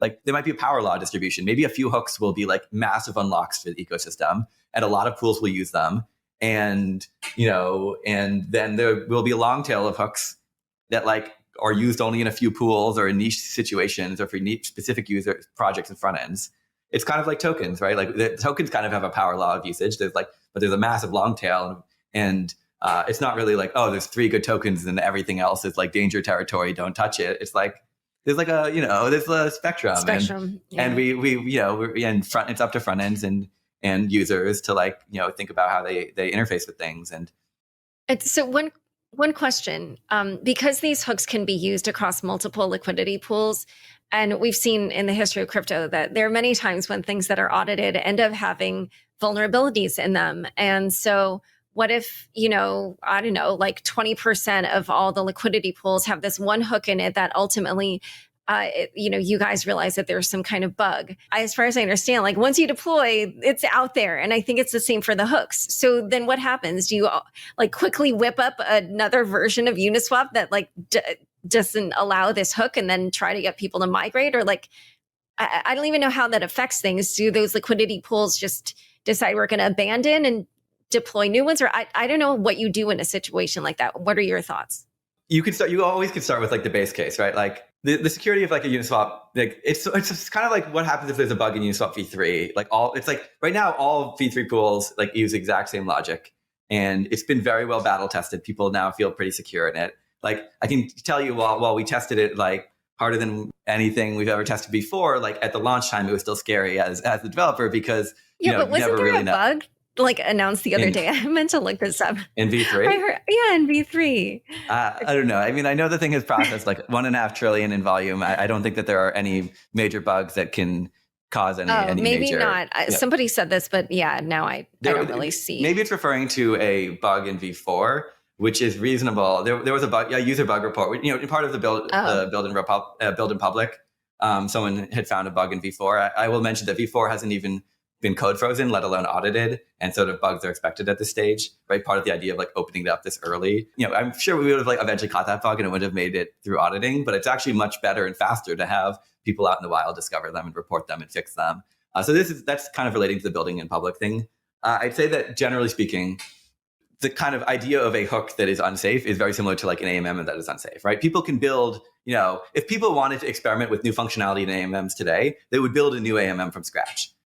like there might be a power law distribution. Maybe a few hooks will be like massive unlocks for the ecosystem, and a lot of pools will use them. And, and then there will be a long tail of hooks that like are used only in a few pools or in niche situations or for niche specific user projects and front ends. It's kind of like tokens, right? Like the tokens kind of have a power law of usage. But there's a massive long tail, and it's not really like, oh, there's 3 good tokens and everything else is like danger territory, don't touch it. It's like there's like a there's a spectrum, and it's up to front ends and users to like think about how they interface with things. And so one question, because these hooks can be used across multiple liquidity pools, and we've seen in the history of crypto that there are many times when things that are audited end up having vulnerabilities in them. And so what if, I don't know, like 20% of all the liquidity pools have this one hook in it that ultimately, you guys realize that there's some kind of bug. As far as I understand, like once you deploy, it's out there. And I think it's the same for the hooks. So then what happens? Do you like quickly whip up another version of Uniswap that like doesn't allow this hook and then try to get people to migrate? Or like, I don't even know how that affects things. Do those liquidity pools just decide we're going to abandon and deploy new ones? Or I don't know what you do in a situation like that. What are your thoughts? You always could start with like the base case, right? Like the security of like a Uniswap, like it's just kind of like what happens if there's a bug in Uniswap v3. It's like right now all v3 pools like use the exact same logic, and it's been very well battle tested. People now feel pretty secure in it. Like I can tell you while we tested it like harder than anything we've ever tested before, like at the launch time it was still scary as the developer because but wasn't there a bug like announced the other day? I meant to look this up. In V3? In V3. I don't know. I mean, I know the thing has processed like 1.5 trillion in volume. I don't think that there are any major bugs that can cause any maybe major, not. Somebody said this, but now I don't really see. Maybe it's referring to a bug in V4, which is reasonable. There was a user bug report. Part of the build in public. Someone had found a bug in V4. I will mention that V4 hasn't even been code frozen, let alone audited, and sort of bugs are expected at this stage, right? Part of the idea of like opening it up this early. I'm sure we would have like eventually caught that bug and it would have made it through auditing, but it's actually much better and faster to have people out in the wild discover them and report them and fix them. So that's kind of relating to the building in public thing. I'd say that generally speaking, the kind of idea of a hook that is unsafe is very similar to like an AMM that is unsafe, right? People can build, if people wanted to experiment with new functionality in AMMs today, they would build a new AMM from scratch.